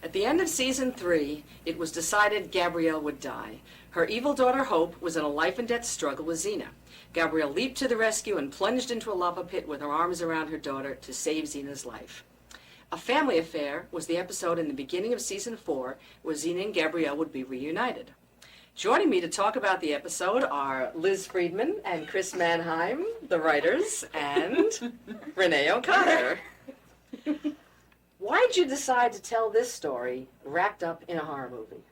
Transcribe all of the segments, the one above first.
At the end of season 3, it was decided Gabrielle would die. Her evil daughter Hope was in a life-and-death struggle with Xena. Gabrielle leaped to the rescue and plunged into a lava pit with her arms around her daughter to save Xena's life. A Family Affair was the episode in the beginning of season 4 where Xena and Gabrielle would be reunited. Joining me to talk about the episode are Liz Friedman and Chris Mayhem, the writers, and Renee O'Connor. Why'd you decide to tell this story wrapped up in a horror movie?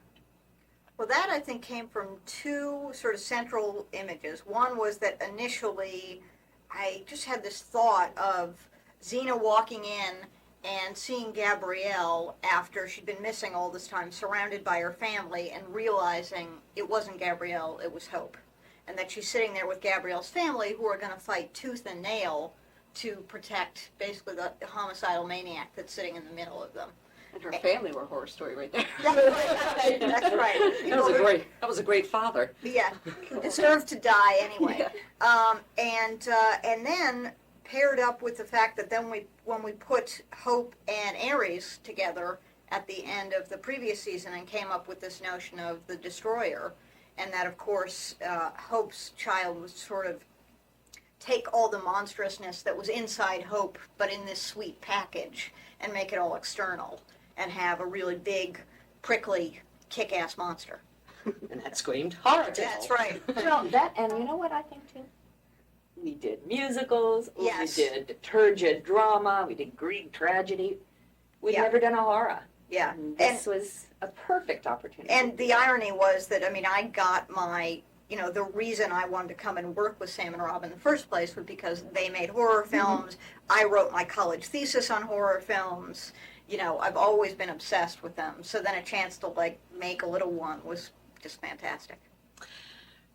Well, that I think came from two sort of central images. One was that initially I just had this thought of Xena walking in and seeing Gabrielle after she'd been missing all this time, surrounded by her family, and realizing it wasn't Gabrielle, it was Hope. And that she's sitting there with Gabrielle's family who are going to fight tooth and nail to protect basically the homicidal maniac that's sitting in the middle of them. And her family were a horror story right there. That's right. That was a great father. Yeah, he deserved to die anyway. Yeah. And then paired up with the fact that then when we put Hope and Ares together at the end of the previous season and came up with this notion of the Destroyer, and that of course Hope's child was sort of take all the monstrousness that was inside Hope, but in this sweet package, and make it all external, and have a really big, prickly, kick-ass monster. And that screamed horror. That's right. Well, that, and you know what I think too? We did musicals, Yes. we did turgid drama, we did Greek tragedy. We'd Yeah. never done a horror. Yeah. And this was a perfect opportunity. And the irony was that, I mean, I got my, the reason I wanted to come and work with Sam and Rob in the first place was because they made horror films. I wrote my college thesis on horror films. I've always been obsessed with them. So then a chance to, make a little one was just fantastic.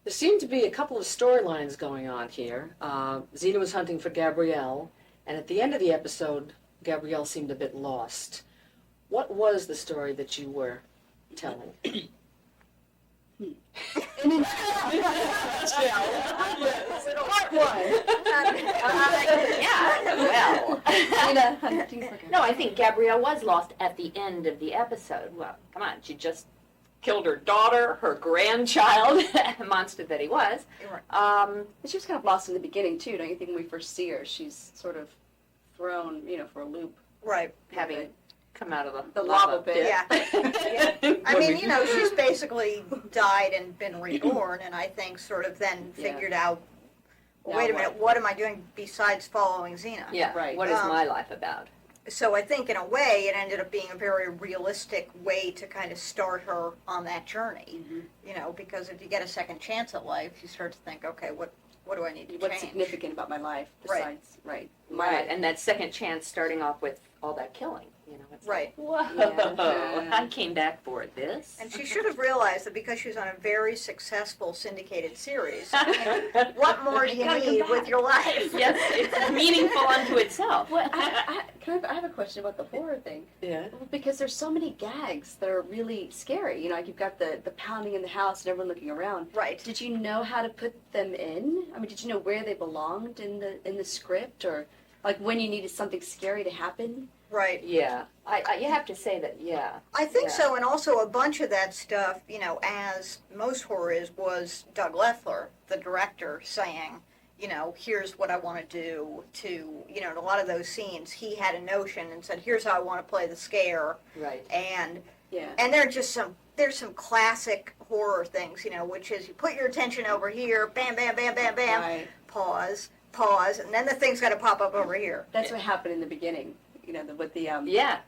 There seemed to be a couple of storylines going on here. Xena was hunting for Gabrielle, and at the end of the episode, Gabrielle seemed a bit lost. What was the story that you were telling? Part one. No, I think Gabrielle was lost at the end of the episode. Well, come on, she just killed her daughter, her grandchild, monster that he was. But she was kind of lost in the beginning, too, don't you think, when we first see her? She's sort of thrown, for a loop. Right. Having come out of The lava pit. Yeah. I mean, she's basically died and been reborn, and I think sort of then figured out, wait a minute, what am I doing besides following Xena? Yeah, Right. what is my life about? So I think in a way it ended up being a very realistic way to kind of start her on that journey, because if you get a second chance at life, you start to think, okay, what do I need to What's change? significant about my life besides, right. Right, and that second chance starting off with all that killing, it's Right. like, whoa, Yeah. I came back for this. And she should have realized that because she was on a very successful syndicated series, what more do you Gotta come need back. with your life? Yes, it's meaningful unto itself. Well, I have a question about the horror thing. Yeah. Well, because there's so many gags that are really scary. You've got the pounding in the house and everyone looking around. Right. Did you know how to put them in? I mean, did you know where they belonged in the script, or like when you needed something scary to happen? Right. Yeah, you have to say that, yeah. I think Yeah. so, and also a bunch of that stuff, as most horror is, was Doug Leffler, the director, saying, here's what I want to do to, in a lot of those scenes, he had a notion and said, here's how I want to play the scare. Right. And Yeah. and there's some classic horror things, which is you put your attention over here, bam, bam, bam, bam, bam, Right. pause, and then the thing's got to pop up over here. That's what happened in the beginning. With the Yeah.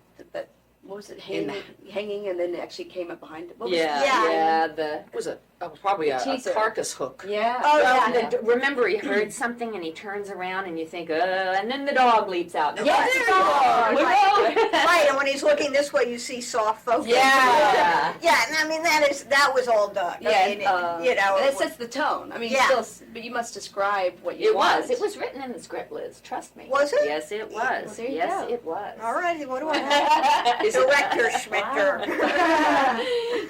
What was it, hanging, and then it actually came up behind it. What was Yeah, it? It was probably a Teaser. carcass hook. Yeah. Oh, Well, yeah. remember, he heard something and he turns around and you think, and then the dog leaps out. Yeah, Yes, there the you dog. are. Right. Right, and when he's looking this way, you see soft focus. Yeah. Yeah, and I mean that was all Doug. Yeah, I mean, and it sets the tone. I mean, Yeah. but you must describe what you It want. was written in the script, Liz. Trust me. Was it? Yes, it was. Well, there you yes, go. it was. All right, what do I have? Director Schmichter.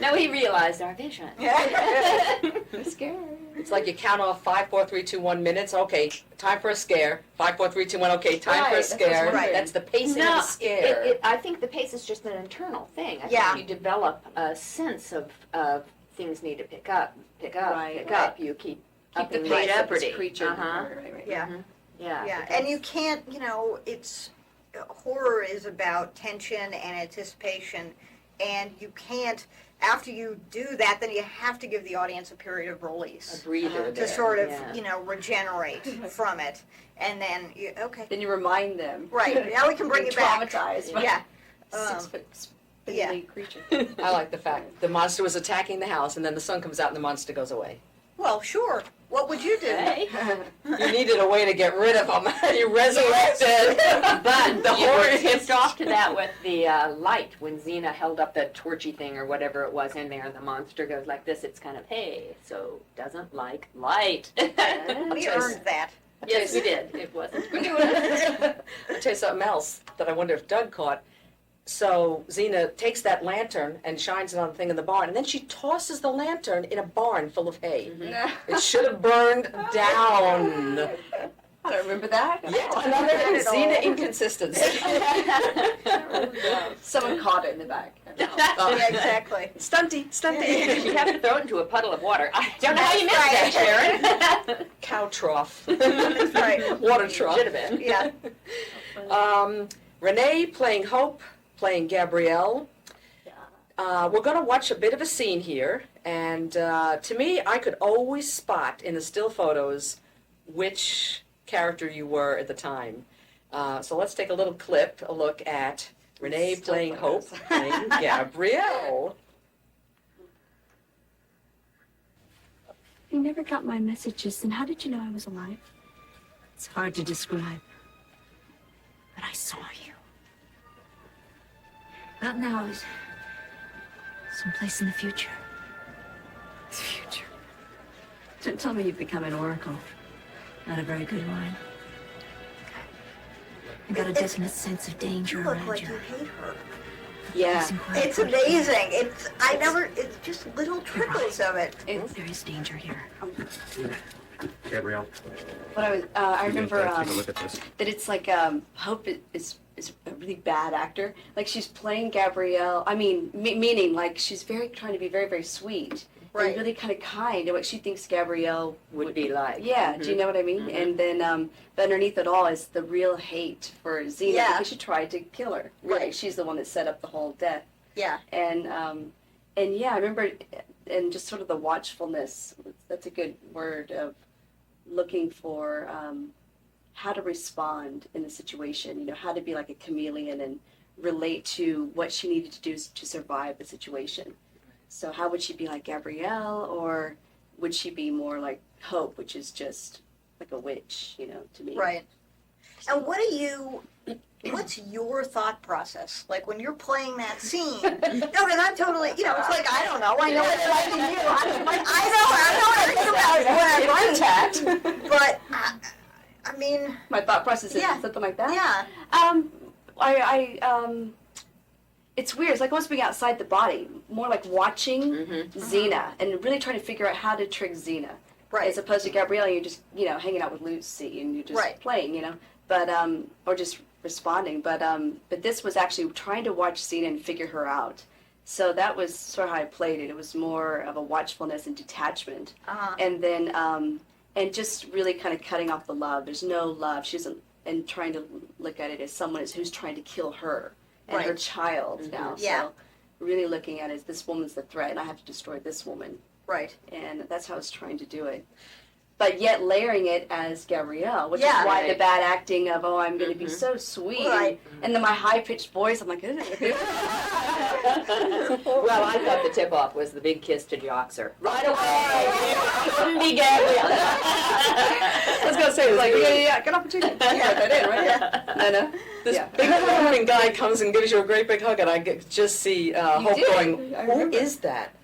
No, he realized our vision. It's scary. It's like you count off 5, 4, 3, 2, 1 minutes. Okay, time for a scare. 5, 4, 3, 2, 1. Okay, time for a Right, that's what I was scare. wondering. That's the pacing of No, the scare. I think the pace is just an internal thing. I Yeah. think you develop a sense of things need to pick up, Right, pick right. up. You keep Keep the upping pace of jeopardy. this creature. Uh-huh. Right. Yeah. Yeah. Yeah, because- and you can't, it's horror is about tension and anticipation, and you can't. After you do that, then you have to give the audience a period of a release breather to there, sort of, yeah. Regenerate from it, and then okay, Then you remind them. right now we can bring They're it back. Traumatized by Yeah, a 6-foot yeah. spindly creature. I like the fact the monster was attacking the house, and then the sun comes out and the monster goes away. well, sure. What would you do? Hey. You needed a way to get rid of them. You resurrected. But the you horror were is- tipped off to that with the light when Xena held up the torchy thing or whatever it was in there, and the monster goes like this. It's kind of, hey, so doesn't like light. We earned that. Yes, we did. It wasn't. I'll tell you something else that I wonder if Doug caught. So Xena takes that lantern and shines it on the thing in the barn, and then she tosses the lantern in a barn full of hay. It should have burned down. I don't remember that. Yet Not another at all. Xena inconsistency. Someone caught it in the back. Yeah, exactly. Stunty, stunty. You have to throw it into a puddle of water. I don't know how you missed that, Sharon. Cow trough. That's right. Water trough. Should have been. Yeah. Renee playing Hope, playing Gabrielle. We're going to watch a bit of a scene here, and to me, I could always spot in the still photos which character you were at the time. So let's take a little clip, a look at Renee Still playing photos. Hope, playing Gabrielle. You never got my messages, then how did you know I was alive? It's hard to describe. But I saw you. Well, now is someplace in the future. The future. Don't tell me you've become an oracle. Not a very good one. I got a definite sense of danger You look around like you. you hate her. Yeah. It's amazing. It's just little trickles of it. There is danger here. Gabrielle, What I remember take a look at this. that it's like Hope is a really bad actor. Like she's playing Gabrielle. I mean, meaning like she's trying to be very very sweet Right. and really kind of kind to what she thinks Gabrielle Would be like. Yeah, do you know what I mean? And then, but underneath it all is the real hate for Xena Yeah. because she tried to kill her. Really, Right. she's the one that set up the whole death. Yeah. And yeah, I remember, and just sort of the watchfulness. That's a good word of looking for how to respond in the situation. You know, how to be like a chameleon and relate to what she needed to do to survive the situation. So how would she be like Gabrielle, or would she be more like Hope, which is just like a witch, to me? Right. And what's your thought process? Like when you're playing that scene? No, because I'm totally, it's like, I don't know. I know it's like you. I know everything about it when I'm writing. But, I mean, My thought process is Yeah. something like that. yeah. It's weird. It's like almost being outside the body, more like watching Xena and really trying to figure out how to trick Xena. Right. As opposed to Gabrielle, you're just, hanging out with Lucy and you're just Right. playing, but, or just responding. But this was actually trying to watch Xena and figure her out. So that was sort of how I played it. It was more of a watchfulness and detachment. Uh-huh. And then, and just really kind of cutting off the love. There's no love. She isn't, and trying to look at it as someone who's trying to kill her and her Right. child now. Yeah. So really looking at it as this woman's the threat and I have to destroy this woman. Right. And that's how I was trying to do it. But yet layering it as Gabrielle, which Yeah. is why the Right. bad acting of, I'm going to be so sweet. Right. And then my high-pitched voice, I'm like, Well, I thought the tip-off was the big kiss to Joxer. Right away! You couldn't be Gabrielle. I was going to say, it's like, yeah, good opportunity. Yeah, that in, right? Yeah. No. This Yeah. big hugging guy comes and gives you a great big hug, and I just see Hope did. going, I "Who remember. is that?"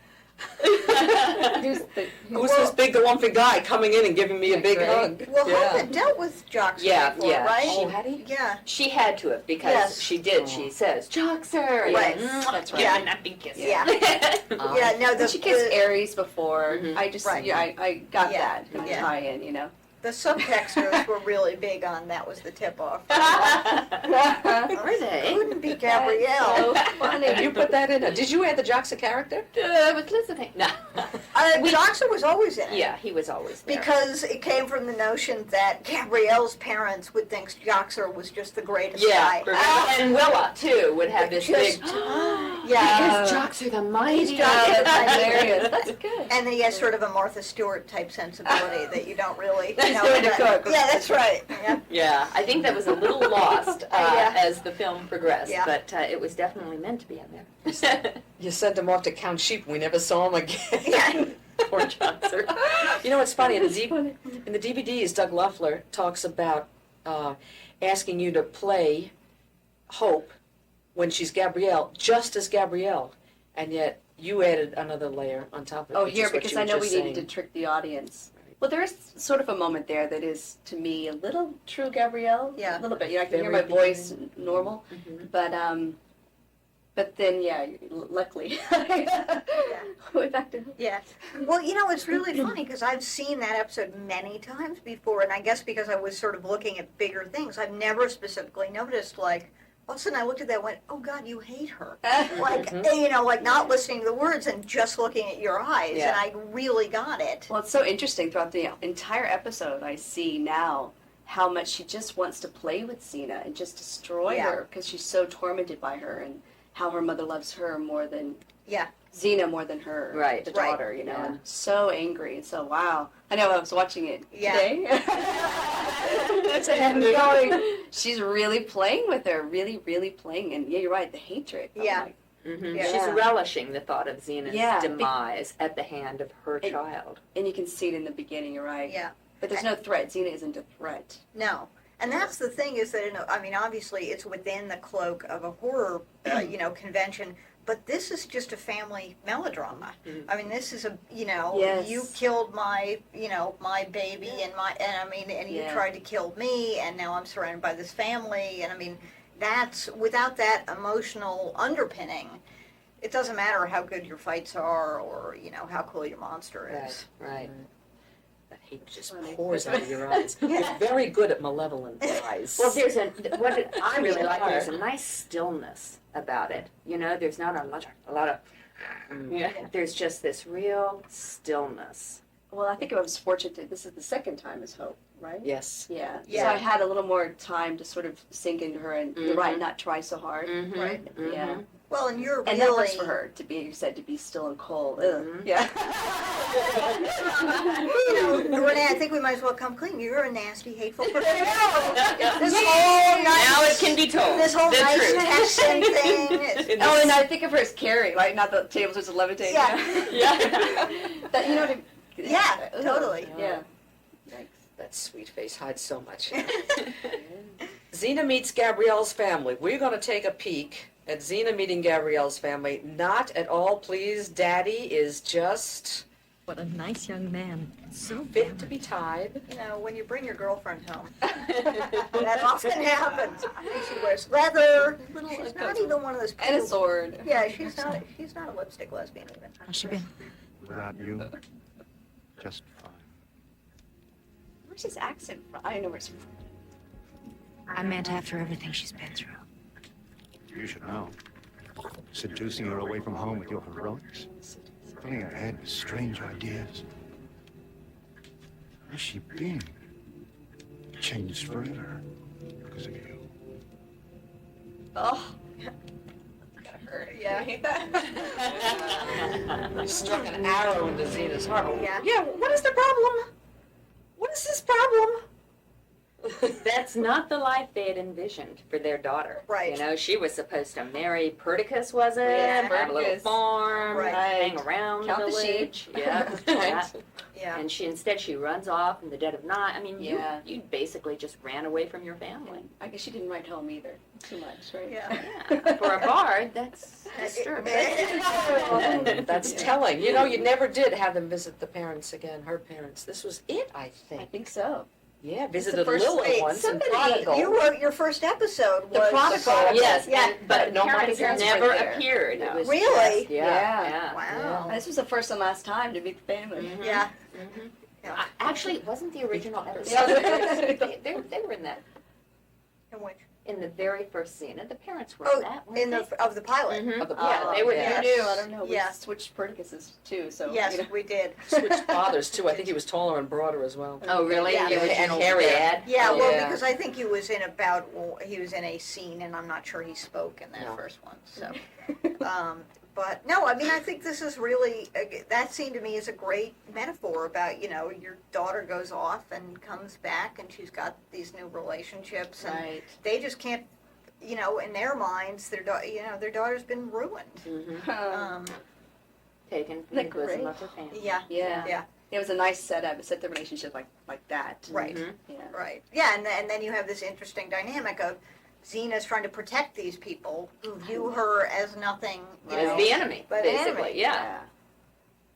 Who's this big galumphing guy coming in and giving me a big Right. hug? Well, Hope had dealt with Joxer before, right? Oh, had he? Yeah. She had to have because Yes. she did. She says, "Joxer." Right. That's right. Yeah, and big kiss. Yeah. Yeah, no, She kissed Aries before. Mhm. I just, Right. yeah, I got Yeah. that Yeah. tie-in, you know. the subtexters were really big on that was the tip-off. Were they? Couldn't be Gabrielle. So funny. You put that in. Did you add the Joxer character? With listening. No. Joxer was always in it. Yeah, he was always there. Because it came from the notion that Gabrielle's parents would think Joxer was just the greatest Yeah. guy. And Willa too would have this Just- big. Yeah. Is Joxer the mighty? He's Joxer. That's hilarious. That's good. And then he has sort of a Martha Stewart type sensibility that you don't really. That's the way to cook. Yeah, that's right. Yeah. Yeah, I think that was a little lost Yeah. as the film progressed, Yeah. but it was definitely meant to be in there. You sent him off to count sheep. We never saw him again. Poor Joxer. You know what's funny? In the DVDs, Doug Loeffler talks about asking you to play Hope when she's Gabrielle, just as Gabrielle, and yet you added another layer on top of it. Oh, which here, is what because you I were know we just needed to saying. trick the audience. Well, there is sort of a moment there that is, to me, a little true Gabrielle. Yeah. A little bit. You know, I can hear Very my voice normal. Mhm. But then, yeah, luckily. Way back to Yeah. Well, you know, it's really funny because I've seen that episode many times before, and I guess because I was sort of looking at bigger things, I've never specifically noticed, like, all of a sudden I looked at that and went, oh, God, you hate her. Like, you know, like not listening to the words and just looking at your eyes, Yeah. and I really got it. Well, it's so interesting throughout the entire episode. I see now how much she just wants to play with Xena and just destroy Yeah. her because she's so tormented by her, and how her mother loves her more than Yeah. Xena more than her, Right. the Right. daughter. You know, Yeah. and so angry and so wow. I know I was watching it Yeah. today. And going, she's really playing with her, really, really playing, and yeah, you're right, the hatred. I'm Yeah. like, Mhm. Yeah. She's relishing the thought of Xena's Yeah. demise at the hand of her It- child. and you can see it in the beginning. You're right. Yeah. But there's no threat. Xena isn't a threat. No. And that's the thing is that, I mean, obviously it's within the cloak of a horror, you know, convention, but this is just a family melodrama. I mean, this is Yes. you killed my, my baby and you Yeah. tried to kill me and now I'm surrounded by this family. And I mean, that's, without that emotional underpinning, it doesn't matter how good your fights are or, how cool your monster is. Right. That hate just Funny. pours out of your eyes. You're very good at malevolent eyes. Well, I really like, there's a nice stillness about it. You know, there's not a lot of, there's just this real stillness. Well, I think I was fortunate. This is the second time as Hope, right? Yes. Yeah. Yeah. So I had a little more time to sort of sink into her, and you're right, Mhm. not try so hard. Mm-hmm. Right. Yeah. Well, and you're And really... that works for her to be, you said, to be still and cold. Ugh. Mhm. Yeah. Renee, I think we might as well come clean. You're a nasty, hateful person. This Now whole nice, it can be told. this whole the nice truth. texting thing. Oh, and I think of her as Carrie, like not the tables which is levitating. Yeah. Yeah. That, you know what I Yeah, Ugh. totally. Yeah. That sweet face hides so much. Xena meets Gabrielle's family. We're going to take a peek at Xena meeting Gabrielle's family. Not at all pleased. Daddy is just What a nice young man. So fit to be tied. When you bring your girlfriend home, that often happens. She wears leather. She's not even one of those And a people. sword. Yeah, she's not a lipstick lesbian even. How's she been? Without you, just fine. Where's his accent from? I know where it's from. I meant after everything she's been through. You should know. Seducing her away from home with your heroics. Filling her head with strange ideas. Where's she been? Changed forever because of you. Oh. That hurt. Yeah, I hate that. He struck an arrow into Xena's heart. Yeah. Yeah, what is the problem? What is this problem? That's not the life they had envisioned for their daughter. Right. You know, she was supposed to marry Perdiccas, was it? Yeah, Have a little Perdiccas. farm, Right. hang around Count the the sheep. village. Yeah. Yeah. Yeah. And she runs off in the dead of night. I mean, Yeah. you basically just ran away from your family. I guess she didn't write home either too much, right? Yeah. Yeah. For a bard, that's disturbing. That's telling. You know, you never did have them visit the parents again, her parents. This was it, I I think. think so. Yeah, the visited first- little Wait, ones and somebody, prodigal. you wrote your first episode The was prodigal. Yes, Yeah. but No, my parents parents never weren't there. appeared. No. It was Really? just- Yeah. yeah. Wow. This was the first and last time to meet the family. Mhm. Yeah. Mhm. Yeah. Actually, it wasn't the original episode. Yeah. they were in that. In which? In the very first scene, and the parents were Oh, in that. weren't in they? of the pilot. Mhm. Of the Yeah, pilot, they were yeah. there. You knew, I don't know. We Yeah. switched Perdicuses too, so. Yes, you know. we did. Switched fathers, too. I think he was taller and broader as well. Oh, really? Yeah. The And original Harriet. dad? Yeah, Oh, well, Yeah. because I think he was in he was in a scene, and I'm not sure he spoke in that No. first one. So, but no, I mean, I think this is really that scene to me is a great metaphor about your daughter goes off and comes back, and she's got these new relationships, and Right. they just can't, in their minds, their daughter's been ruined. Mhm. Um, Taken from Isn't the that bosom great? of her family. yeah, Yeah. Yeah. It was a nice setup. It set the relationship like that. right. Mhm. Yeah. Right. Yeah, and then you have this interesting dynamic of Xena's trying to protect these people who view her as nothing, As the enemy, But the basically. enemy, Yeah.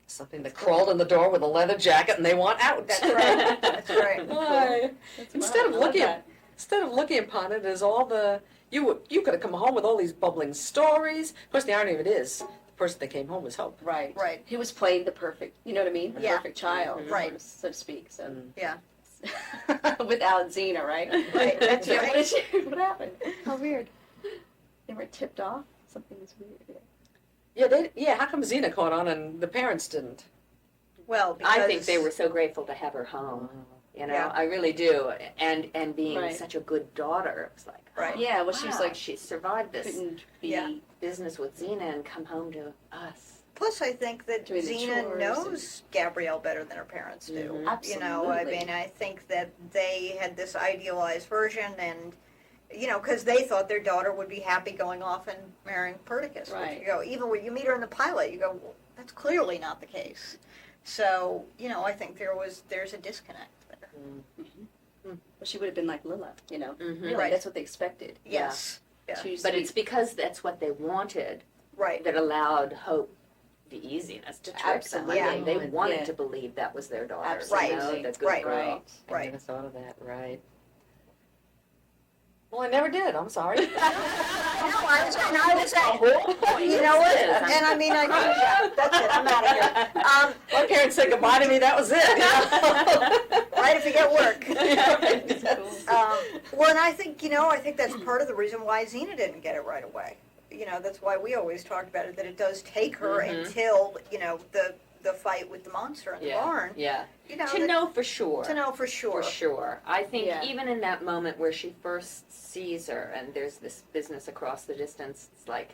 Something that crawled in the door with a leather jacket and they want out. That's right. That's right. Why? That's Instead of I love looking that. Instead of looking upon it as all the you could have come home with all these bubbling stories. Of course, the irony of it is the person that came home was Hope. Right. Right. He was playing the perfect, you know what I mean? The Yeah. perfect child, Right. so to speak. So Mm. Yeah. without Xena, right? Right, that's Yeah, right. What happened? How weird. They were tipped off. Something was weird. Yeah. How come Xena caught on and the parents didn't? Well, because I think they were so grateful to have her home. You know, Yeah. I really do. And being Right. such a good daughter, it was like, Right. oh, Yeah, well, she was wow, like, she survived this couldn't be. Yeah. business with Xena and come home to us. Plus, I think that Doing the Xena chores knows Gabrielle better than her parents do. Mhm. Absolutely. I mean, I think that they had this idealized version, and because they thought their daughter would be happy going off and marrying Perdiccas. which, Right. Even when you meet her in the pilot, you go, well, that's clearly not the case. So, I think there's a disconnect there. Well, she would have been like Lila, Mhm. Really, Right. that's what they expected. Yes. Yeah. Two But sweet- it's because that's what they wanted Right. that allowed Hope the easiness to trick them. I Absolutely. mean, they wanted Yeah. to believe that was their daughter. Absolutely. You know, the good Right. girl. Right. I Right. never thought of that. Right. Well, I never did. I'm sorry. No, I was saying, whole point you know what? is this. And I mean, yeah, that's it. I'm out of here. My parents said goodbye to me. That was it. Right if you get work. Yes. Well, and I think that's part of the reason why Xena didn't get it right away. That's why we always talked about it, that it does take her Mhm. until, the fight with the monster in the Yeah. barn. Yeah. To To know for sure. To know for sure. For sure. I think Yeah. even in that moment where she first sees her and there's this business across the distance, it's like,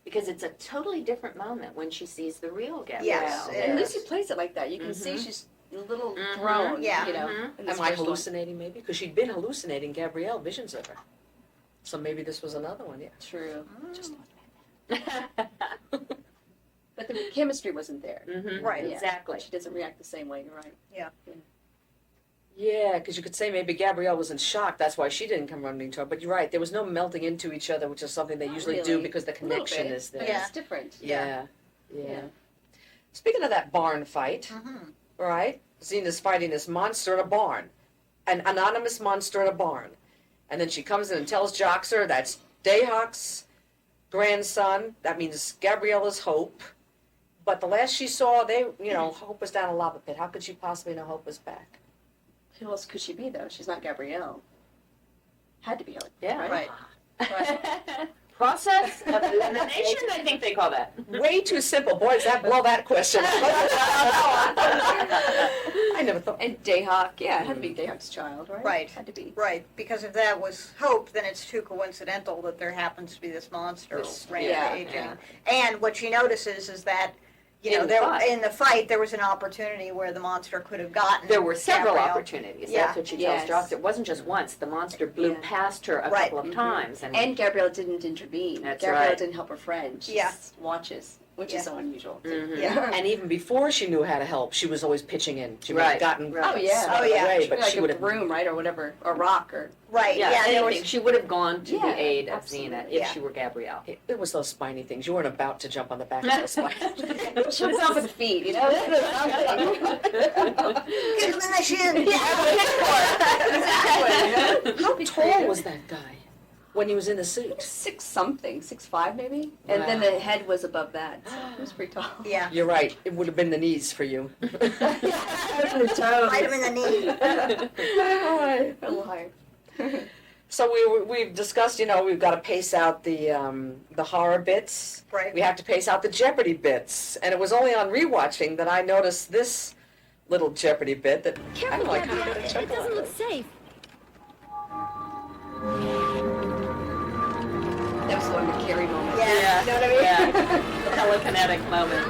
because it's a totally different moment when she sees the real Gabrielle. Yes, it And is. Lucy plays it like that. You can see Mhm. she's a little Mhm. thrown, Yeah. Mhm. in this Am I first one. hallucinating maybe? Because she'd been hallucinating Gabrielle visions of her. So maybe this was another one. Yeah. True. Just But the chemistry wasn't there. Mhm. Right. Yeah. Exactly. She doesn't react the same way, you're right. Yeah, because you could say maybe Gabrielle was in shock. That's why she didn't come running to her. But you're right. There was no melting into each other, which is something they Not usually really. do because the A little connection bit, is there. but Yeah. it's different. Yeah. Yeah. Yeah. Speaking of that barn fight, Mm-hmm. right? Xena's fighting this monster in a barn, an anonymous monster in a barn. And then she comes in and tells Joxer that's Dayhawk's grandson. That means Gabriella's Hope. But the last she saw, Hope was down a lava pit. How could she possibly know Hope was back? Who else could she be, though? She's not Gabrielle. Had to be Helen. Yeah. Right. Process of elimination, I think they call that. Way too simple. Boy, does that blow that question. I never thought. And Dayhawk, yeah, it had to be Dayhawk's child, right? Right. Had to be. Right, because if that was Hope, then it's too coincidental that there happens to be this monster This- rampaging. yeah. And what she notices is that, In the fight. in the fight, there was an opportunity where the monster could have gotten There were several Gabrielle. opportunities. Yeah. That's what she tells Yes. Joxer. It wasn't just once. The monster blew Yeah. past her a Right. couple of times. And Gabrielle didn't intervene. That's Gabrielle right. didn't help her friend. She Yeah. just watches. which is so unusual. Yeah. And even before she knew how to help, she was always pitching in. She might have Right. gotten Oh yeah. Oh, yeah. away, But but like she a would have. broom, right, or whatever, or rock, or Right. Yeah, Yeah. There anything. was, She would have gone to Yeah, the aid of absolutely. Xena if Yeah. she were Gabrielle. It was those spiny things. You weren't about to jump on the back of those spiny things. she was off with feet, you know. get smash in. How tall was that guy when he was in the suit? 6'5" maybe, and then Wow. the head was above that. So it was pretty tall. Yeah. You're right. It would have been the knees for you. Bite him in the knee. A little higher. So we've discussed, we've got to pace out the horror bits. Right. We have to pace out the Jeopardy bits. And it was only on rewatching that I noticed this little Jeopardy bit that I Careful, don't know, I kind of Gabrielle. got a It chuckle doesn't out look of. safe. That was the one with Carrie moment. Yeah. You know what I mean? Yeah. Telekinetic moment.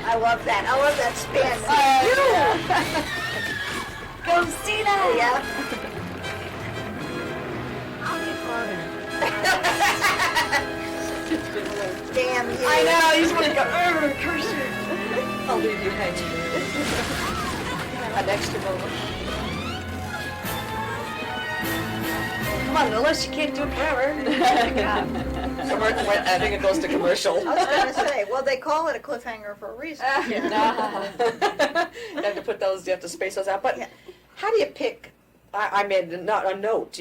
I love that. I love that spin. Go see that. Yeah. I'll get farther. Damn you. I know. You just want to go. Curse you. I'll leave you hanging. An extra moment. Come on, unless you can't do it forever. I think it goes to commercial. I was going to say, well, they call it a cliffhanger for a reason. You have to put those, you have to space those out. But Yeah. how do you pick? I made a note,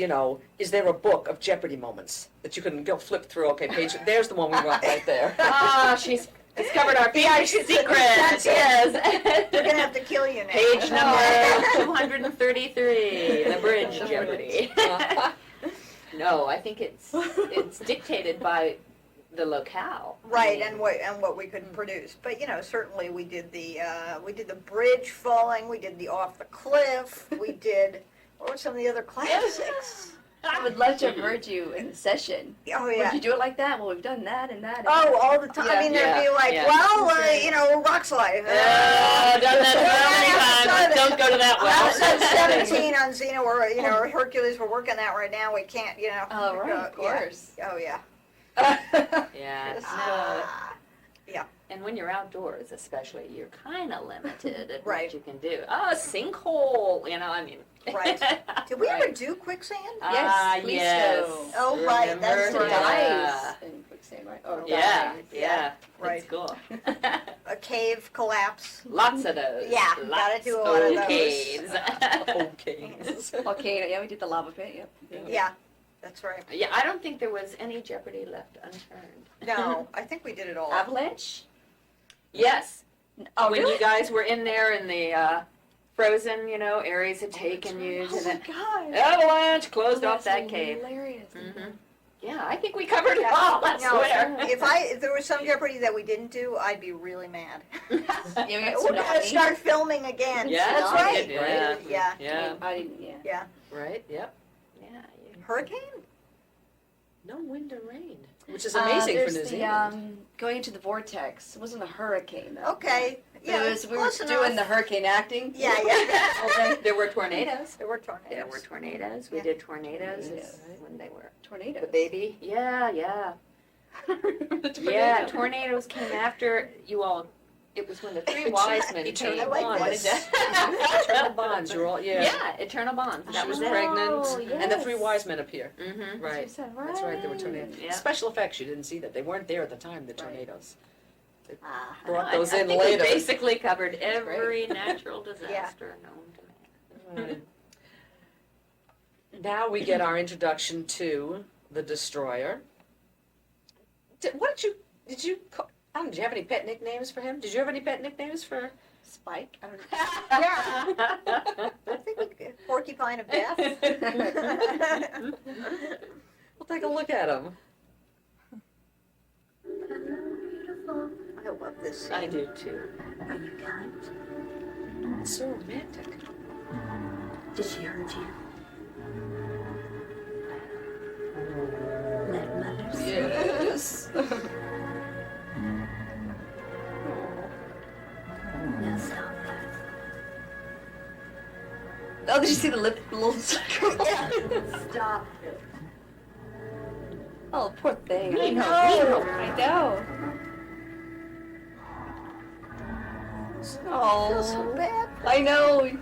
is there a book of Jeopardy moments that you can go flip through? Okay, page, there's the one we want right there. Ah, she's discovered our biggest secret. That's it. Yes. They're going to have to kill you now. Page number 233, the bridge Jeopardy. No, I think it's dictated by the locale. Right, I mean, and what we could produce. But certainly we did the bridge falling, we did the off the cliff, we did what were some of the other classics? I would love to have heard you in the session. Oh Would yeah. you do it like that? Well, we've done that and that. And Oh, that. all the time. I mean, there'd be Yeah, like, yeah. well, rock slide. Done that so many times. Don't go to that Episode well. 17 on Xena, where Hercules, we're working that right now. We can't, Oh, right, of course. Yeah. Oh yeah. Yeah. No. Yeah. And when you're outdoors, especially, you're kind of limited at Right. what you can do. Oh, sinkhole, I mean. Right. Did we ever Right. do quicksand? Yes, please yes. do. Oh, right, that's Remember? the Dies in quicksand, right? Oh, Yeah, Dies. yeah. Right. It's cool. A cave collapse. Lots of those. Yeah, Lots gotta do a lot of those. caves. Okay. Volcano. Yeah, we did the lava pit. Yep. Yeah, that's right. Yeah, I don't think there was any Jeopardy left unturned. No, I think we did it all. Avalanche. Yes. Oh, When really? you guys were in there in the frozen, Ares had taken you to Oh my the God. avalanche, closed off That's that cave. Hilarious. Mhm. Yeah, I think we covered it Yeah. all, I No, swear. if there was some Jeopardy that we didn't do, I'd be really mad. Yeah, we got We're gonna tsunami. start filming again. Yeah, That's we right. did, yeah. Yeah. Yeah, I didn't. Yeah. Yeah. right, yep. Yeah. Hurricane? No wind or rain, which is amazing for there's New the, Zealand. going into the vortex. It wasn't a hurricane though. Okay. But Yeah, it was, we were close doing enough. the hurricane acting. Yeah, yeah. Okay. There were tornadoes. There were tornadoes. There were tornadoes. We Yeah. did tornadoes Tornadoes. when they were Tornado. the baby. Yeah, yeah. The tornado. Yeah, tornadoes came after you all. It was when the three wise men Eternal came. like on. this. Eternal bonds, you're all, Yeah, eternal bonds. That She was was it. pregnant, Oh, and the yes. three wise men appear. Mm-hmm. Right. You said, That's right, there were tornadoes. Yeah. Special effects, you didn't see that. They weren't there at the time, the Right. tornadoes. Ah. Brought those I in think later. we basically covered every natural disaster known to man. Right. Now we get our introduction to the Destroyer. Did you have any pet nicknames for him? Did you have any pet nicknames for? Spike. I don't know. Yeah. I think Porcupine of Death. We'll take a look at him. I love this scene. I do too. Are you kind? It's so romantic. Did she hurt you? Let mothers. Yes. Now stop that. Oh, did you see the little circle? Stop it. Oh, Oh, poor thing. Mean I Hope, know. Mean Hope. I know. Oh, bad. I know.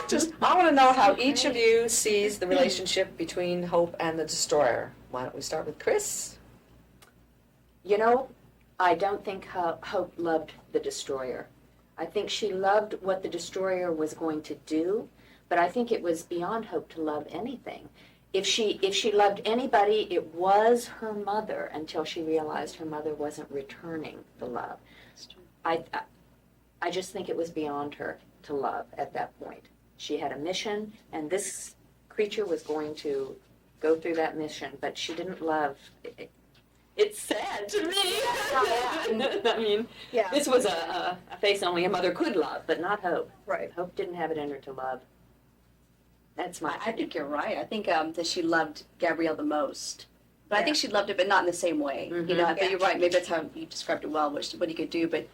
Just, I want to know how each of you sees the relationship between Hope and the Destroyer. Why don't we start with Chris? You know, I don't think Hope loved the Destroyer. I think she loved what the Destroyer was going to do, but I think it was beyond Hope to love anything. If she loved anybody, it was her mother until she realized her mother wasn't returning the love. I just think it was beyond her to love at that point. She had a mission, and this creature was going to go through that mission, but she didn't love. It's sad to me. I mean, Yeah. this was a face only a mother could love, but not Hope. Right. Hope didn't have it in her to love. That's my. I think you're right. I think that she loved Gabrielle the most. But I think she loved it, but not in the same way. Mhm. You know, but Yeah. you're right. Maybe that's how you described it well, what he could do. But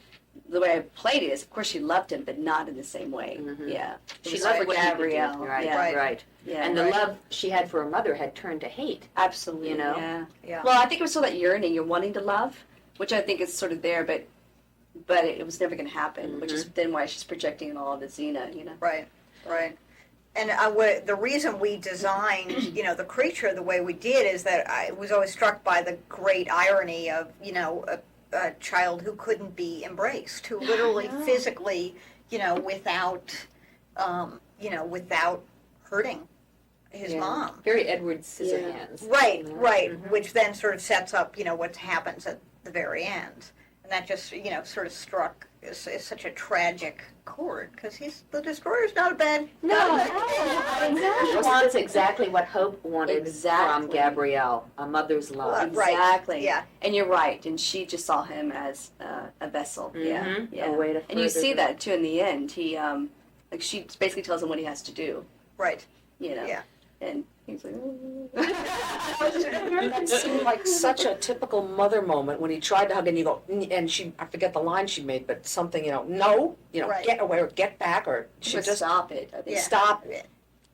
the way I played it is, of course, she loved him, but not in the same way. Mhm. Yeah. It She was loved for what he could do. Gabrielle. Right, Yeah. Right. right. Yeah. And the Right. love she had for her mother had turned to hate. Absolutely. You know? Yeah. Yeah. Well, I think it was still that yearning, you're wanting to love, which I think is sort of there, but it was never going to happen, which is then why she's projecting it all to Xena, you know. Right, right. And the reason we designed, the creature the way we did is that I was always struck by the great irony of, a child who couldn't be embraced, who literally physically, without hurting his Yeah. mom. Very Edward Scissorhands. Right, you know? right, Mhm. which then sort of sets up, what happens at the very end. And that just, sort of struck is such a tragic chord, because the Destroyer's not a bad No, guy. he wants exactly what Hope wanted Exactly. from Gabrielle, a mother's love. Right. Exactly. Yeah. And you're right. And she just saw him as a vessel. Yeah. Mhm. Yeah. A way to And you further see the- that too in the end. He she basically tells him what he has to do. Right, You know. yeah. And he's like, "Ooh." That seemed like such a typical mother moment when he tried to hug and you go, and I forget the line she made, but something, no, Right. get away or get back, or she But just stop it. I think. Yeah. stop. Yeah.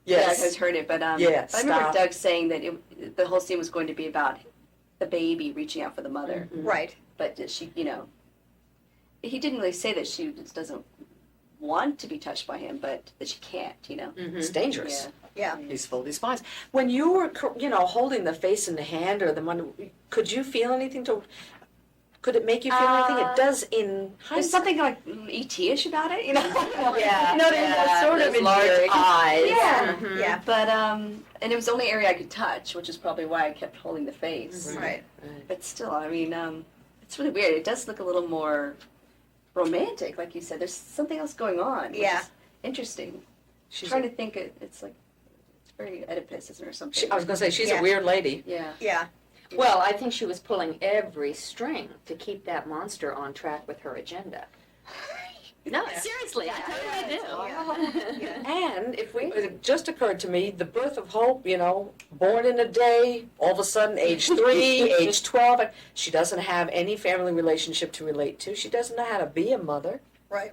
Yeah, I Yes. just heard it, but Yeah, but I remember stop. Doug saying that the whole scene was going to be about the baby reaching out for the mother, Right, but that she, he didn't really say that she just doesn't want to be touched by him, but that she can't, It's dangerous. yeah. He's full of these spines. When you were, holding the face in the hand or the money, could you feel anything could it make you feel anything? It does in There's hindsight. something like ET-ish about it, Yeah. You know what I mean? That's sort of Those large endearing. eyes. Yeah. Mhm. Yeah, But and it was the only area I could touch, which is probably why I kept holding the face. right. But still, I mean, it's really weird. It does look a little more romantic, like you said. There's something else going on. Which Yeah. is interesting. She's trying to think. It's like it's very Oedipus, isn't it, or something? I was going to say, she's Yeah. a weird lady. Yeah. Yeah, Well, I think she was pulling every string to keep that monster on track with her agenda. No, seriously, I totally do. yeah. And it just occurred to me, the birth of Hope, born in a day, all of a sudden, age 3, age 12, she doesn't have any family relationship to relate to. She doesn't know how to be a mother. Right.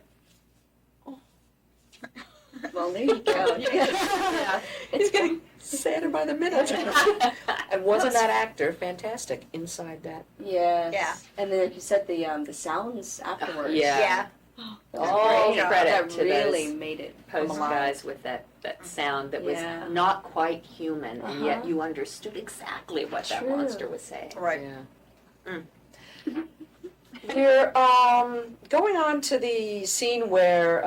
Well, there you go. Yeah. It's getting sadder by the minute. And wasn't that actor fantastic inside that? Yes. Yeah. And then, like you said, the sounds afterwards. Yeah. Yeah, All Great. credit that to really those made it come post alive. guys with that sound that was Yeah. not quite human, and yet Uh-huh. you understood exactly what that True. monster was saying. right. Yeah. We're going on to the scene where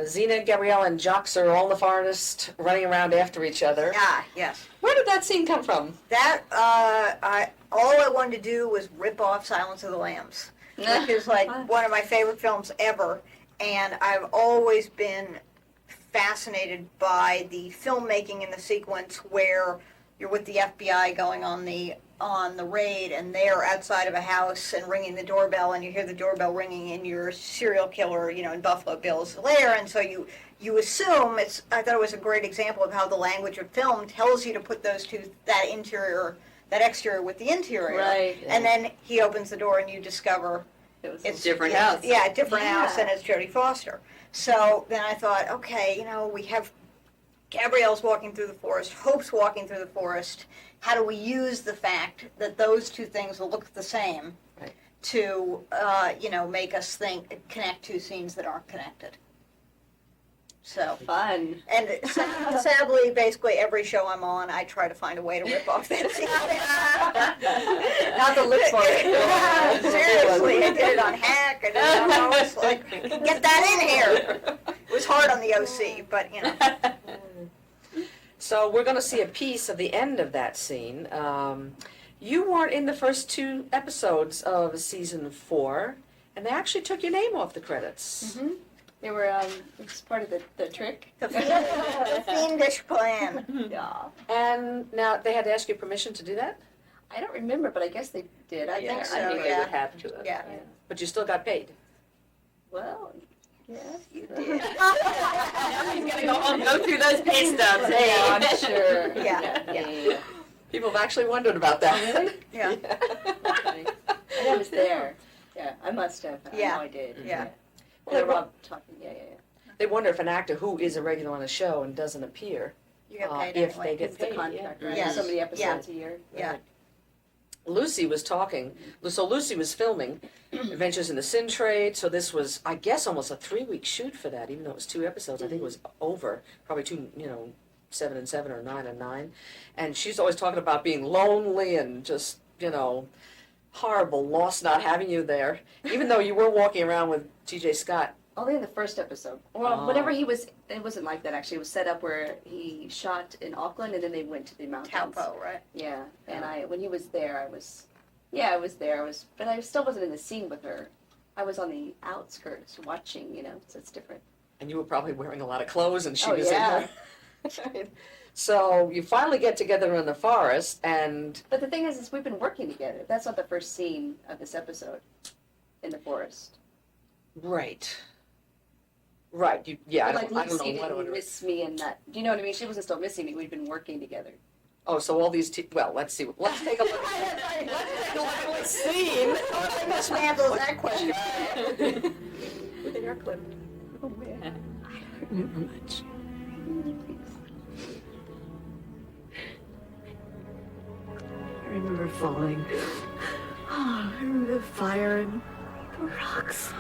Xena, Gabrielle, and Jocks are all in the forest running around after each other. Ah, yes. Where did that scene come from? That, all I wanted to do was rip off Silence of the Lambs, which is like one of my favorite films ever, and I've always been fascinated by the filmmaking in the sequence where you're with the FBI going on the raid, and they're outside of a house and ringing the doorbell, and you hear the doorbell ringing in your serial killer, in Buffalo Bill's lair, and so you assume I thought it was a great example of how the language of film tells you to put those two, that exterior with the interior. Right. And then he opens the door and you discover It was it's Different house. Yeah, a different Yeah. house, and it's Jodie Foster. So then I thought, okay, we have Gabrielle's walking through the forest, Hope's walking through the forest. How do we use the fact that those two things will look the same Right. to, make us connect two scenes that aren't connected? So, Fun. and sadly, basically every show I'm on, I try to find a way to rip off that scene. Not to look for it. Seriously, I did it on Hack. I did it on House. Like, get that in here. It was hard on the OC, but So we're going to see a piece of the end of that scene. You weren't in the first 2 episodes of season 4, and they actually took your name off the credits. Mm-hmm. They were, it's part of the trick. the fiendish plan. Yeah. And now they had to ask your permission to do that? I don't remember, but I guess they did. I think so, I think they yeah. would have to have. Yeah. But you still got paid. Well, yes, you did. He's gonna go home, go through those pay stubs. Hey, I'm sure. Yeah. People have actually wondered about that. Oh, really? Yeah. Okay. And I was there. Yeah, I must have. I Yeah. know I did. Yeah. Well, they were all talking. Yeah. They wonder if an actor who is a regular on a show and doesn't appear, You get paid if anyway. they get It's the paid. contract, right? Yes. So many episodes a year. Yeah. Lucy was talking. So Lucy was filming Adventures in the Sin Trade. So this was, I guess, almost a 3-week shoot for that. Even though it was 2 episodes, I think it was over. Probably 7 and 7 or 9 and 9. And she's always talking about being lonely and just horrible loss not having you there. Even though you were walking around with T.J. Scott. Only in the first episode. Well, Oh. whenever he was, it wasn't like that actually. It was set up where he shot in Auckland and then they went to the mountains. Taupo, right? Yeah, and when he was there, I was there. But I still wasn't in the scene with her. I was on the outskirts watching, so it's different. And you were probably wearing a lot of clothes and she Oh, was yeah. in there. So you finally get together in the forest and... But the thing is we've been working together. That's not the first scene of this episode, in the forest. Right. I But don't Lucy know what it didn't would. miss me in that. Do you know what I mean? She wasn't still missing me. We'd been working together. Oh, so all these... let's see. Let's take a look. Let's take a look at the scene. Dismantles that question. Within our clip. Oh, man. I don't remember much. I remember falling. Oh, I remember the fire and the rocks.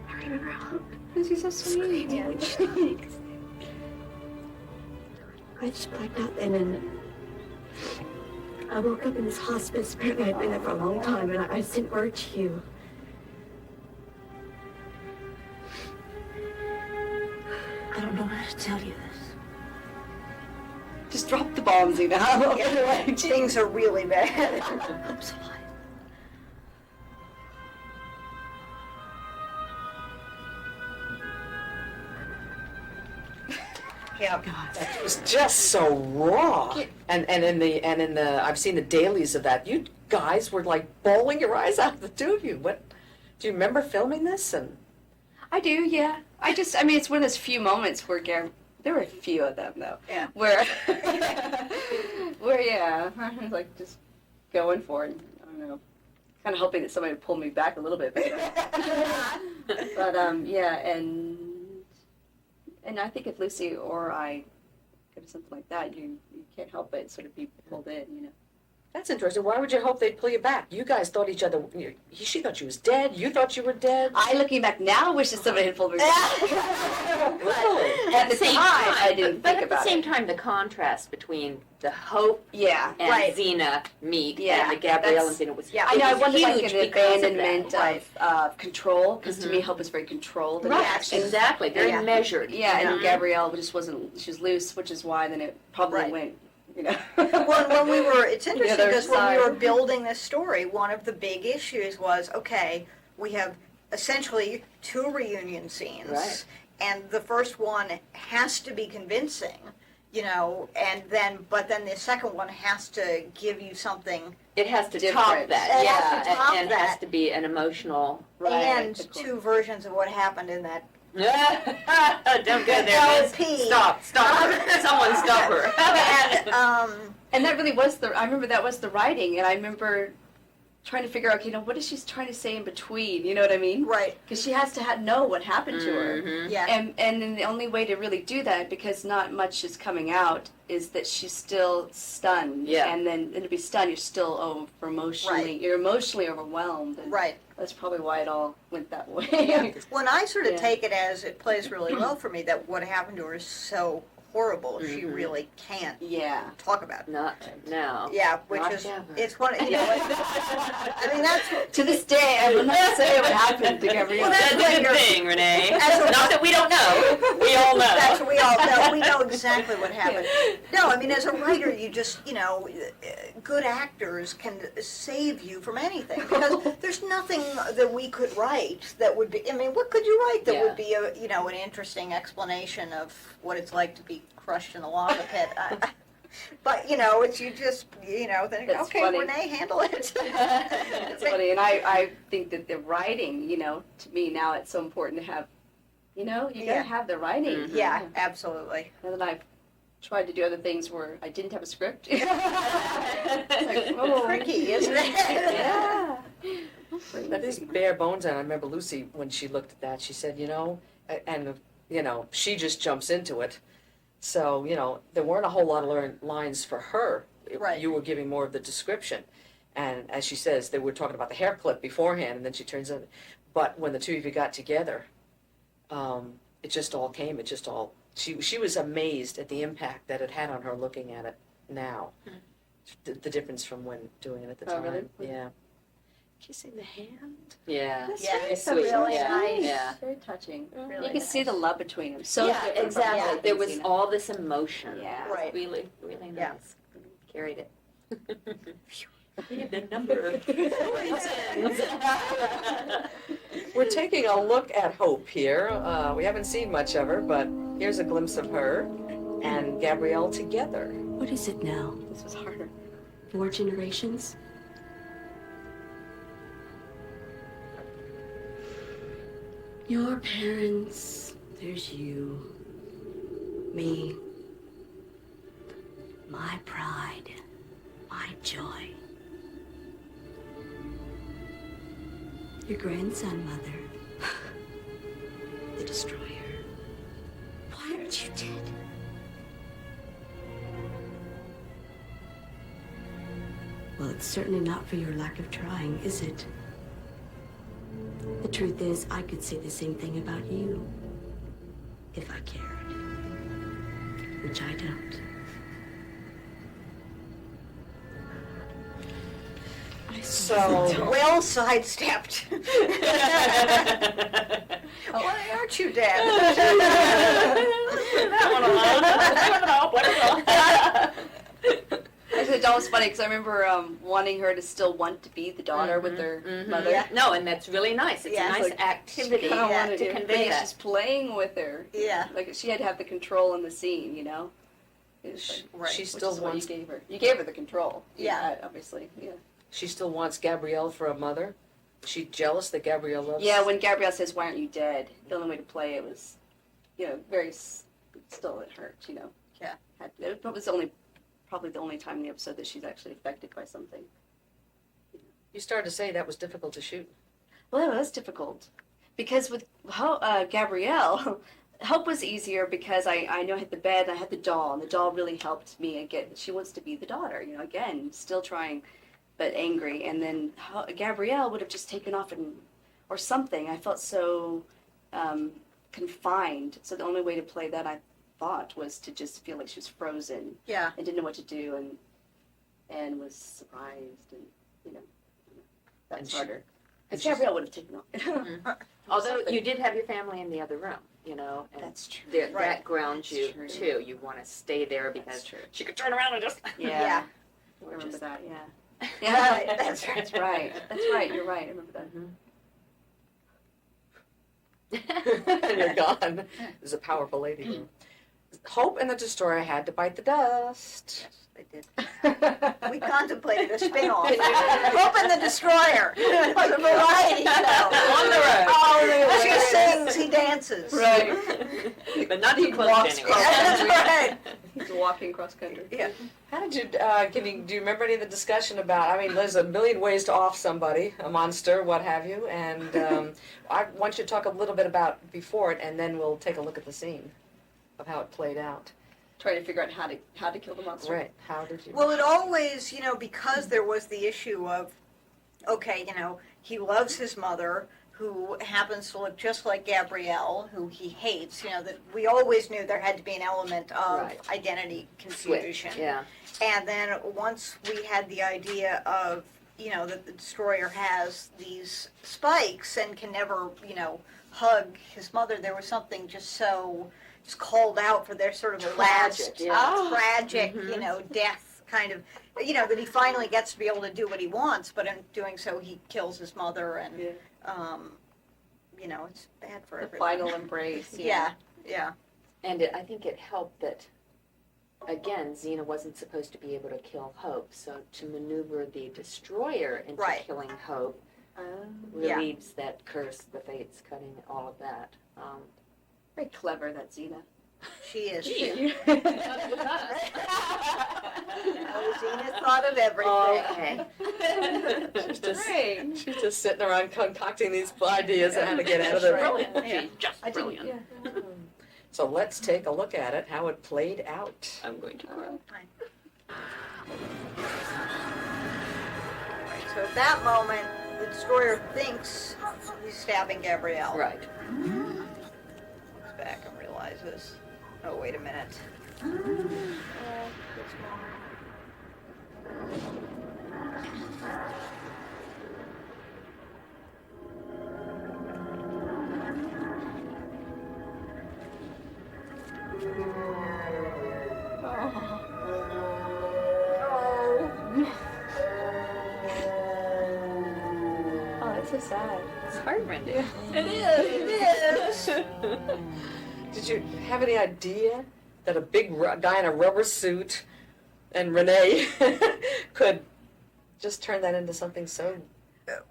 I remember how Lucy's so sweet. I just blacked out then, and I woke up in this hospice. Apparently I'd been there for a long time, and I sent word to you. I don't know how to tell you this. Just drop the bombs, Things are really bad. I'm so alive. Yeah. It was just so raw. And in the I've seen the dailies of that. You guys were like bawling your eyes out, the two of you. What? Do you remember filming this? And I do, yeah. It's one of those few moments where there were a few of them though. Yeah. Where, yeah, I was like just going for it. I don't know. Kind of hoping that somebody would pull me back a little bit. But yeah, and I think if Lucy or I did something like that, you can't help but sort of be pulled in. that's interesting. Why would you hope they'd pull you back? You guys thought each other. She thought you was dead. You thought you were dead. I, looking back now, wish that somebody had pulled me back. Really? At the time, I didn't But think at the about same it. time, the contrast between the Hope Yeah. and Right. Xena meet Yeah, and the Gabrielle and that's- Xena was Yeah. I know, I was wonder like huge an because of that. abandonment Right. of control, because to me, Hope is very controlled. And Right, action. exactly, very Yeah. measured. Yeah, and Mhm. Gabrielle just wasn't, she was loose, which is why then it probably Right. went, Well, when we were, it's interesting other because when we were side. building this story, one of the big issues was, okay, we have essentially 2 reunion scenes, Right. and the first one has to be convincing, but then the second one has to give you something, It has to Different. top that, It yeah, has to top and it has that. to be an emotional. and 2 versions of what happened in that. Don't go there, miss. LP. Stop. Someone stop her. And, and that really was I remember that was the writing, and I remember trying to figure out, what is she trying to say in between? You know what I mean? Right. Because she has to know what happened to her. Mhm. Yeah. And then the only way to really do that, because not much is coming out, is that she's still stunned. Yeah. And then to be stunned, you're still you're emotionally overwhelmed. And Right. that's probably why it all went that way. When I sort of Yeah. take it as it plays really well for me that what happened to her is so horrible, she Mhm. really can't Yeah. talk about it. Not now. Yeah, which Not is, ever. it's one, I mean, that's what, To this day, I will not say what happened to Gabrielle. Well, that's That's what a good you're- thing, Renee. That's what- Not that we don't know. We all know. that's what we all know, we know exactly what happened. No, I mean, as a writer, you just, good actors can save you from anything, because there's nothing that we could write that would be, I mean, what could you write that would be an interesting explanation of what it's like to be crushed in the lava pit? But, it's you just, think, That's okay, funny. Renee, handle it. It's funny, and I think that the writing, to me now it's so important to have, you Yeah. gotta have the writing. Mhm. Yeah, absolutely. And then I've tried to do other things where I didn't have a script. It's like, oh, Tricky, isn't it? Yeah. This bare bones, and I remember Lucy, when she looked at that, she said, she just jumps into it. So, there weren't a whole lot of lines for her. Right. You were giving more of the description. And as she says, they were talking about the hair clip beforehand, and then she turns in. But when the two of you got together, it just all came. She was amazed at the impact that it had on her looking at it now. The difference from when doing it at the Oh, time. really? Yeah. Kissing the hand. Yeah. Yeah, Very it's sweet. really yeah. nice. Yeah. Very touching. Really You can see the love between them. So Yeah, different from exactly. Jack There and was Zena. all this emotion. Yeah. Right. Really, really Yeah. nice. Carried it. We have the number. We're taking a look at Hope here. We haven't seen much of her, but here's a glimpse of her and Gabrielle together. What is it now? This was harder. 4 generations? Your parents, there's you, me, my pride, my joy. Your grandson, Mother, the destroyer. Why aren't you dead? Well, it's certainly not for your lack of trying, is it? The truth is, I could say the same thing about you, if I cared. Which I don't. So, Well sidestepped. Why aren't you dead? Actually, it's always funny because I remember wanting her to still want to be the daughter with her mother. Yeah. No, and that's really nice. It's Yeah. a nice It's like, activity She kinda Yeah, wanted to convey that. She's playing with her. Yeah. Like she had to have the control in the scene, It was like, Right. she which still is what wants you gave her. You gave her the control. Yeah. Obviously. Yeah. she still wants Gabrielle for a mother. Is she jealous that Gabrielle loves? Yeah. When Gabrielle says, "Why aren't you dead?" The only way to play it was, very still it hurt. Yeah. It was probably the only time in the episode that she's actually affected by something. You started to say that was difficult to shoot. Well, it was difficult because with Gabrielle, Hope was easier because I know I had the bed, and I had the doll, and the doll really helped me get. She wants to be the daughter, again, still trying, but angry. And then Gabrielle would have just taken off or something. I felt so confined. So the only way to play that, I thought, was to just feel like she was frozen Yeah. and didn't know what to do, and was surprised, and that's And she- harder. and Because she's- Gabrielle would have taken off. Although you did have your family in the other room, and That's true. that Right. grounds you That's true. too. You want to stay there That's because true. she could turn around and just. Yeah. I remember Just- that, yeah. Right, that's right. That's right. That's right. You're right. I remember that. And you're gone. There's a powerful lady here. Hope and the Destroyer had to bite the dust. Yes, they did. We contemplated a spin-off. Hope and the Destroyer. It was a variety show. On the road. Oh, she sings, he dances. Right. But not too close walks anyway. That's right. He's walking cross country. Yeah. How did you, do you remember any of the discussion about, I mean, there's a million ways to off somebody, a monster, what have you, and I want you to talk a little bit about before it, and then we'll take a look at the scene of how it played out. Trying to figure out how to kill the monster. Right, how did you? Well, it always, because there was the issue of, okay, he loves his mother, who happens to look just like Gabrielle, who he hates, that we always knew there had to be an element of Right. identity confusion. Yeah. And then once we had the idea of, that the destroyer has these spikes and can never, hug his mother, there was something just called out for their sort of a last tragic, death kind of, that he finally gets to be able to do what he wants, but in doing so he kills his mother and, it's bad for The everyone. final embrace. Yeah. And I think it helped that, again, Xena wasn't supposed to be able to kill Hope, so to maneuver the destroyer into Right. killing Hope relieves that curse, the fates, cutting, all of that. Very clever, that Xena. She is. Gee. Xena thought of everything. Okay. She's just sitting around concocting these ideas on how to get out of the Brilliant. Yeah. Just brilliant. Yeah. So let's take a look at it, how it played out. I'm going to cry. So at that moment, the destroyer thinks he's stabbing Gabrielle. Right. Looks back and realizes, oh, wait a minute. Oh, that's so sad. It's heartrending. It is. Did you have any idea that a big guy in a rubber suit and Renee could just turn that into something so...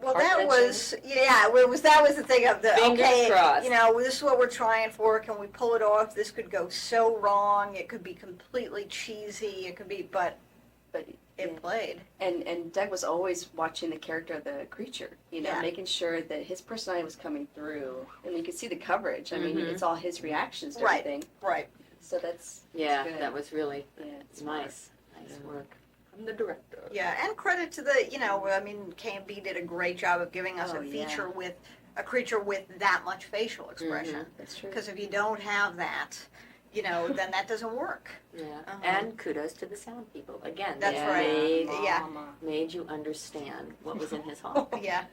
Well, that was, that was the thing of the, Fingers okay, crossed. this is what we're trying for. Can we pull it off? This could go so wrong. It could be completely cheesy. It could be, but But it played. And Doug was always watching the character of the creature, Yeah. making sure that his personality was coming through. And you could see the coverage. I mean, it's all his reactions to Right. everything. Right. So that's Yeah, good. that was really it's nice. Nice work from the director. Yeah, and credit to the, KMB did a great job of giving us Oh, a yeah. feature with a creature with that much facial expression. That's true. Because if you don't have that, then that doesn't work. Yeah. Uh-huh. And kudos to the sound people. Again, That's they right. made, Yeah. made you understand what was in his home. Yeah.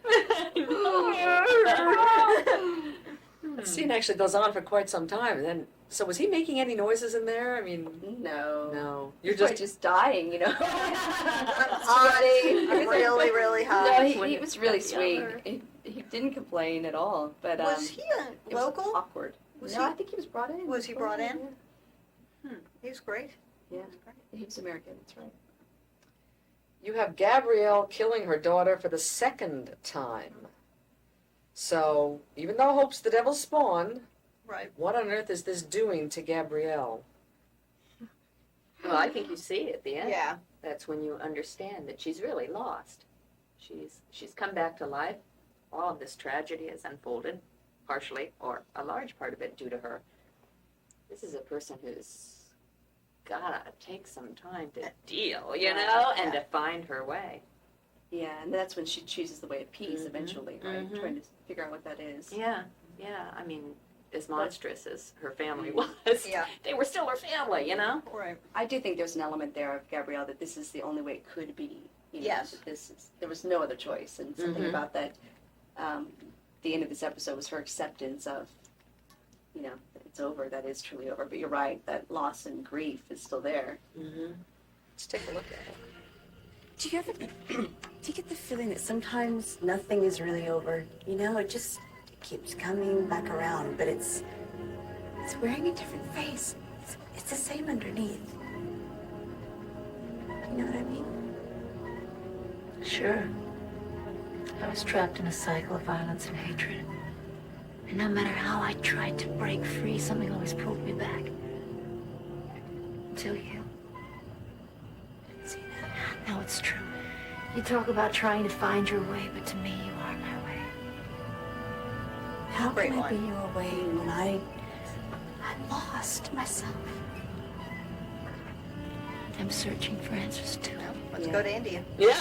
The scene actually goes on for quite some time, and then... So was he making any noises in there? I mean... No. No. You're You're just dying, Hot, really, really hot. No, he was really sweet. He didn't complain at all. But Was he a it was local? awkward. Was No, he- I think he was brought in. Was he brought in? Yeah. He was great. Yeah. He was American, that's right. You have Gabrielle killing her daughter for the second time. So, even though Hope's the devil's spawn, Right. what on earth is this doing to Gabrielle? Well, I think you see at the end. Yeah. That's when you understand that she's really lost. She's come back to life. All of this tragedy has unfolded, partially or a large part of it due to her. This is a person who's gotta take some time to deal, and to find her way. Yeah, and that's when she chooses the way of peace eventually, right? Mhm. Trying to figure out what that is. Yeah. I mean, as monstrous as her family was, Yeah. they were still her family, Right. I do think there's an element there of Gabrielle that this is the only way it could be. Yes. That there was no other choice, and something about that. The end of this episode was her acceptance of, that it's over. That is truly over. But you're right. That loss and grief is still there. Let's take a look at it. Do you get the feeling that sometimes nothing is really over? It just keeps coming back around, but it's wearing a different face. It's the same underneath. You know what I mean? Sure. I was trapped in a cycle of violence and hatred. And no matter how I tried to break free, something always pulled me back. still you. No, it's true. You talk about trying to find your way, but to me, you are my way. How Great can I line. be your way when I'm lost myself? I'm searching for answers too. Let's go to India. Yeah.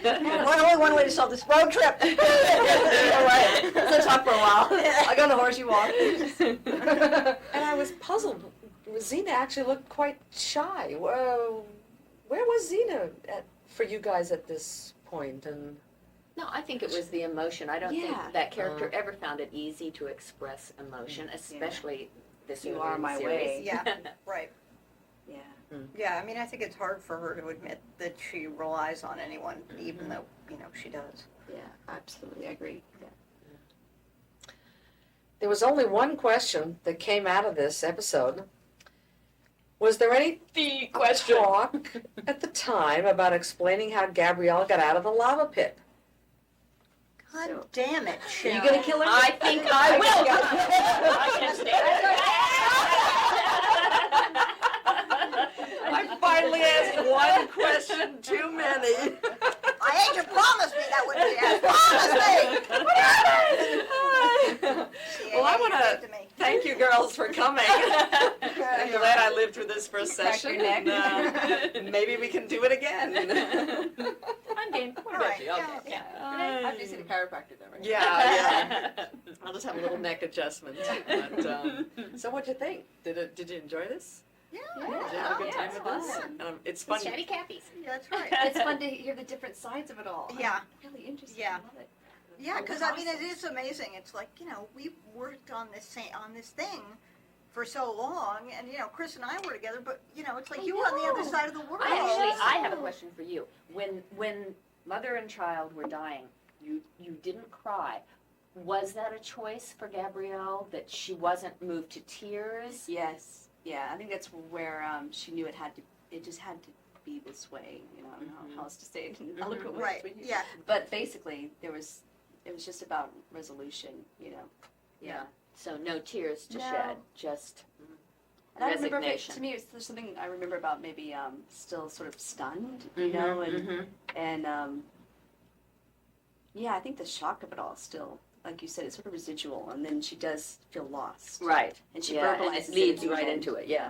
Only one way to solve this road trip. All right. Let's talk for a while. I'll go on the horse, you walk. And I was puzzled. Xena actually looked quite shy. Where was Xena for you guys at this point? And No, I think it was the emotion. I don't Yeah. think that character ever found it easy to express emotion, especially this You early are in the my series. way. Yeah, right. Yeah. Yeah, I mean, I think it's hard for her to admit that she relies on anyone, even though, she does. Yeah, absolutely. I agree. Yeah. there was only one question that came out of this episode. Was there any talk at the time about explaining how Gabrielle got out of the lava pit? God So- damn it, Are Sharon. you going to kill her? I think I will. I can I finally asked one question too many. My agent promised me that wouldn't be asked. Promised me! What happened? Well, I CAA wanna gave it to me. Thank you, girls, for coming. I'm glad I lived through this first Crack session. your neck. And, maybe we can do it again. I'm game. All right, Okay. yeah. I've just seen a chiropractor though, right? Yeah. I'll just have a little neck adjustment. But, so what'd you think? Did you enjoy this? Yeah, Did you have a good time it's with this? fun. It's fun. Chatty Cathy's. that's right. It's fun to hear the different sides of it all. Yeah. Really interesting. Yeah. I love it. Yeah, because I mean, it is amazing. It's like, we've worked on this thing for so long, and Chris and I were together, but it's like you were on the other side of the world. I have a question for you. When mother and child were dying, you didn't cry. Was that a choice for Gabrielle that she wasn't moved to tears? Yes. Yeah. I think that's where she knew it just had to be this way. I don't know how else to say it in eloquent words. Right. but you- Yeah. But basically, it was just about resolution. Yeah. So no tears to No. shed, just And I remember, resignation. to me, there's something I remember about maybe still sort of stunned, and yeah, I think the shock of it all still, like you said, it's sort of residual, and then she does feel lost, right. and she Yeah, and verbalizes it leads at the right end. into it. Yeah.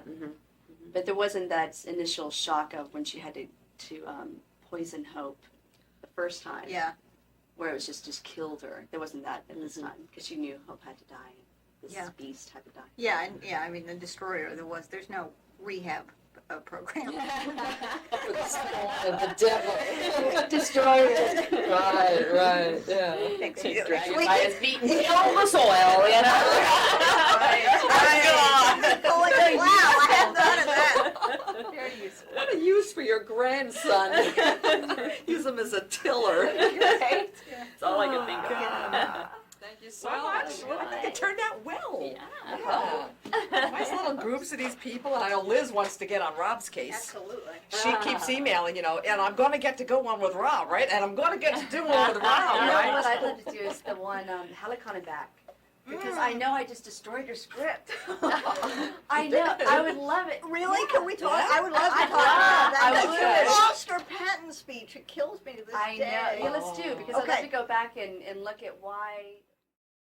But there wasn't that initial shock of when she had to poison Hope the first time, Yeah. where it was just killed her. There wasn't that at this time because she knew Hope had to die. This Yeah. beast had to die. Yeah, and I mean, the Destroyer, there's no rehab program. The devil. Destroy it. Right, yeah. Next He's week- dragging next by week- his feet and kill the soil, you know. Oh, like, wow, I hadn't thought of that. Very useful. What a use for your grandson. Use him as a tiller. Right? That's all I can think of. Thank you so much. Well, I think it turned out well. Yeah. Nice little groups of these people. And I know Liz wants to get on Rob's case. Absolutely. She keeps emailing, and I'm going to get to go on with Rob, right? And I'm going to get to do one with Rob, You know right? what I'd love to do is the one Helicon and back. Because I know I just destroyed your script. I know. I would love it. Really? Can we talk? I would love to I'd talk about love- I that. would. That Foster Patton speech, it kills me to this I day. know. Yeah, let's do because I'd love Okay. to go back and look at why